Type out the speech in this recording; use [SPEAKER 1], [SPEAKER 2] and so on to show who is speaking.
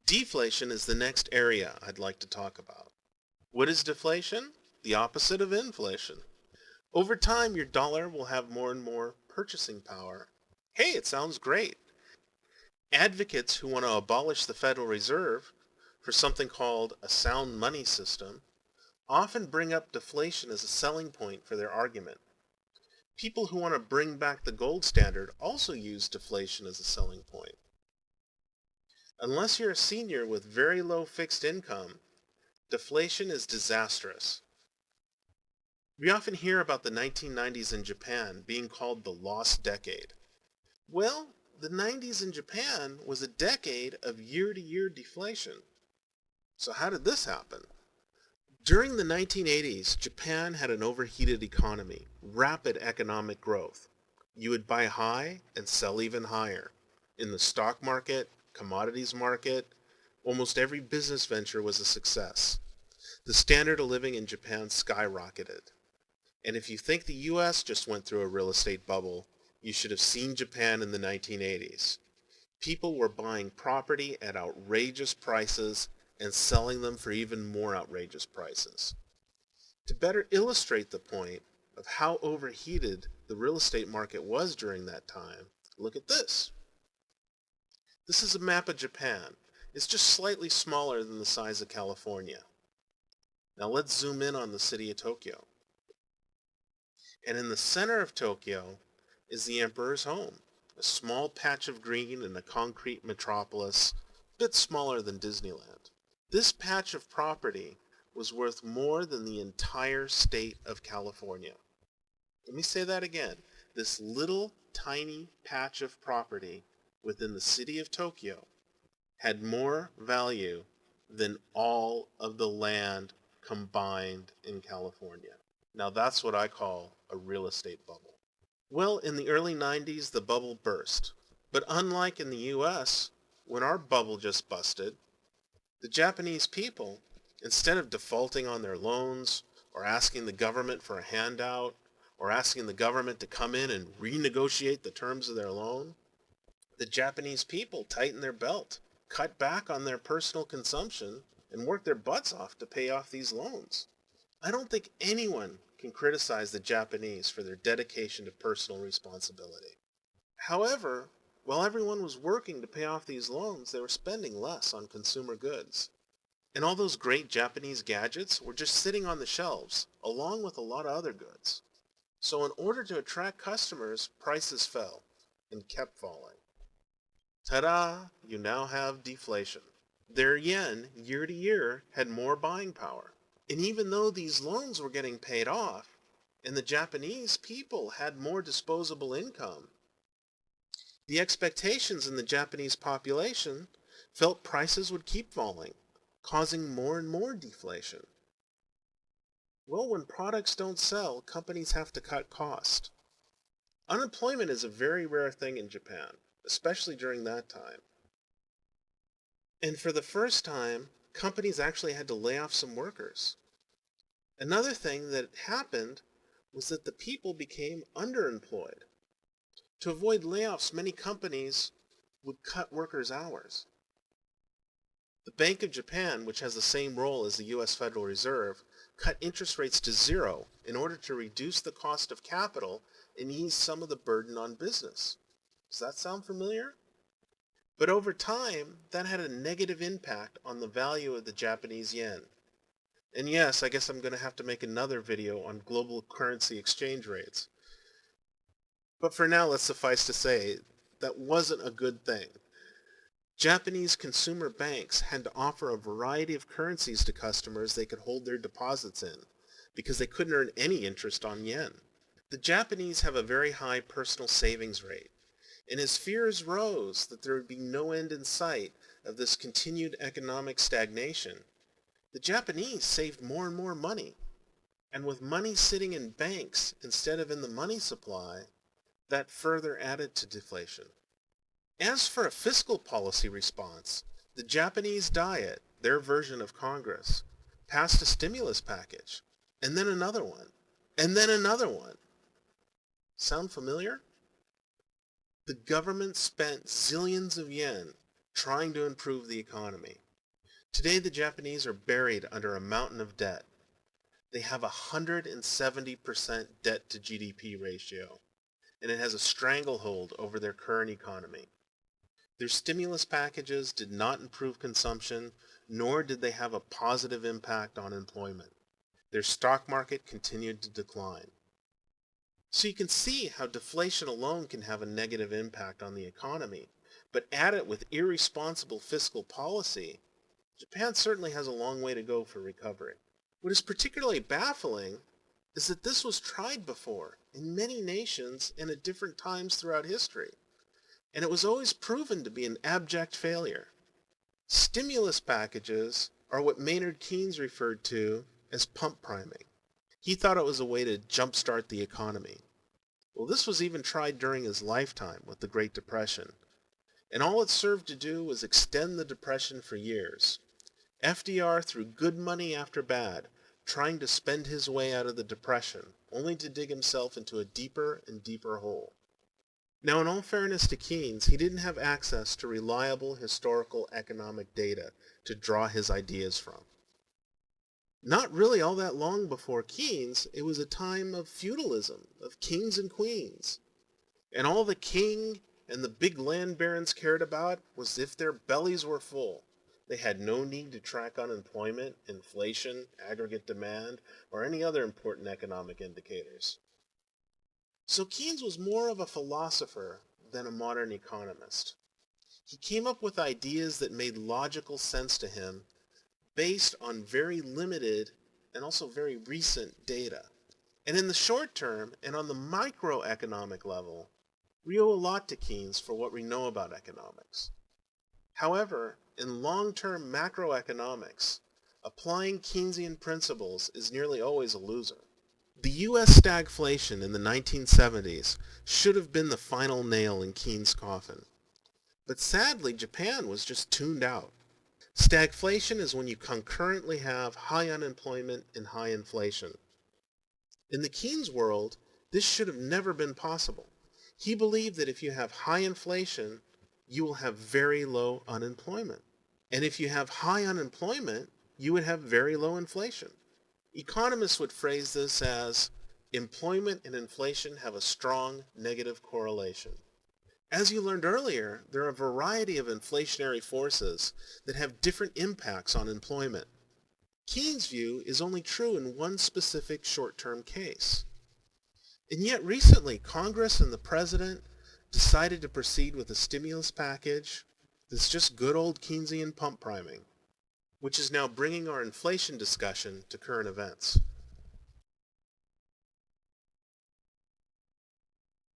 [SPEAKER 1] Deflation is the next area I'd like to talk about. What is deflation? The opposite of inflation. Over time, your dollar will have more and more purchasing power. Hey, it sounds great. Advocates who want to abolish the Federal Reserve for something called a sound money system often bring up deflation as a selling point for their argument. People who want to bring back the gold standard also use deflation as a selling point. Unless you're a senior with very low fixed income, deflation is disastrous. We often hear about the 1990s in Japan being called the lost decade. Well, the 90s in Japan was a decade of year-to-year deflation. So how did this happen? During the 1980s, Japan had an overheated economy, rapid economic growth. You would buy high and sell even higher. In the stock market, commodities market, almost every business venture was a success. The standard of living in Japan skyrocketed. And if you think the US just went through a real estate bubble, you should have seen Japan in the 1980s. People were buying property at outrageous prices and selling them for even more outrageous prices. To better illustrate the point of how overheated the real estate market was during that time, look at this. This is a map of Japan. It's just slightly smaller than the size of California. Now let's zoom in on the city of Tokyo. And in the center of Tokyo is the emperor's home, a small patch of green in a concrete metropolis, a bit smaller than Disneyland. This patch of property was worth more than the entire state of California. Let me say that again. This little tiny patch of property within the city of Tokyo had more value than all of the land combined in California. Now that's what I call a real estate bubble. Well, in the early 90s, the bubble burst. But unlike in the US, when our bubble just busted, the Japanese people, instead of defaulting on their loans or asking the government for a handout or asking the government to come in and renegotiate the terms of their loan, the Japanese people tightened their belt, cut back on their personal consumption, and worked their butts off to pay off these loans. I don't think anyone can criticize the Japanese for their dedication to personal responsibility. However, while everyone was working to pay off these loans, they were spending less on consumer goods. And all those great Japanese gadgets were just sitting on the shelves, along with a lot of other goods. So in order to attract customers, prices fell and kept falling. Ta-da! You now have deflation. Their yen, year to year, had more buying power. And even though these loans were getting paid off, and the Japanese people had more disposable income, the expectations in the Japanese population felt prices would keep falling, causing more and more deflation. Well, when products don't sell, companies have to cut cost. Unemployment is a very rare thing in Japan, especially during that time. And for the first time, companies actually had to lay off some workers. Another thing that happened was that the people became underemployed. To avoid layoffs, many companies would cut workers' hours. The Bank of Japan, which has the same role as the US Federal Reserve, cut interest rates to zero in order to reduce the cost of capital and ease some of the burden on business. Does that sound familiar? But over time, that had a negative impact on the value of the Japanese yen. And yes, I guess I'm going to have to make another video on global currency exchange rates. But for now, let's suffice to say, that wasn't a good thing. Japanese consumer banks had to offer a variety of currencies to customers they could hold their deposits in, because they couldn't earn any interest on yen. The Japanese have a very high personal savings rate, and as fears rose that there would be no end in sight of this continued economic stagnation, the Japanese saved more and more money. And with money sitting in banks instead of in the money supply, that further added to deflation. As for a fiscal policy response, the Japanese Diet, their version of Congress, passed a stimulus package, and then another one, and then another one. Sound familiar? The government spent zillions of yen trying to improve the economy. Today the Japanese are buried under a mountain of debt. They have a 170% debt to GDP ratio, and it has a stranglehold over their current economy. Their stimulus packages did not improve consumption, nor did they have a positive impact on employment. Their stock market continued to decline. So you can see how deflation alone can have a negative impact on the economy, but add it with irresponsible fiscal policy, Japan certainly has a long way to go for recovery. What is particularly baffling is that this was tried before in many nations and at different times throughout history, and it was always proven to be an abject failure. Stimulus packages are what Maynard Keynes referred to as pump priming. He thought it was a way to jumpstart the economy. Well, this was even tried during his lifetime with the Great Depression, and all it served to do was extend the Depression for years. FDR threw good money after bad, trying to spend his way out of the Depression, only to dig himself into a deeper and deeper hole. Now, in all fairness to Keynes, he didn't have access to reliable historical economic data to draw his ideas from. Not really all that long before Keynes, it was a time of feudalism, of kings and queens. And all the king and the big land barons cared about was if their bellies were full. They had no need to track unemployment, inflation, aggregate demand, or any other important economic indicators. So Keynes was more of a philosopher than a modern economist. He came up with ideas that made logical sense to him based on very limited and also very recent data. And in the short term and on the microeconomic level, we owe a lot to Keynes for what we know about economics. However, in long-term macroeconomics, applying Keynesian principles is nearly always a loser. The U.S. stagflation in the 1970s should have been the final nail in Keynes' coffin. But sadly, Japan was just tuned out. Stagflation is when you concurrently have high unemployment and high inflation. In the Keynes world, this should have never been possible. He believed that if you have high inflation, you will have very low unemployment. And if you have high unemployment, you would have very low inflation. Economists would phrase this as, employment and inflation have a strong negative correlation. As you learned earlier, there are a variety of inflationary forces that have different impacts on employment. Keynes' view is only true in one specific short-term case. And yet recently, Congress and the President decided to proceed with a stimulus package that's just good old Keynesian pump priming, which is now bringing our inflation discussion to current events.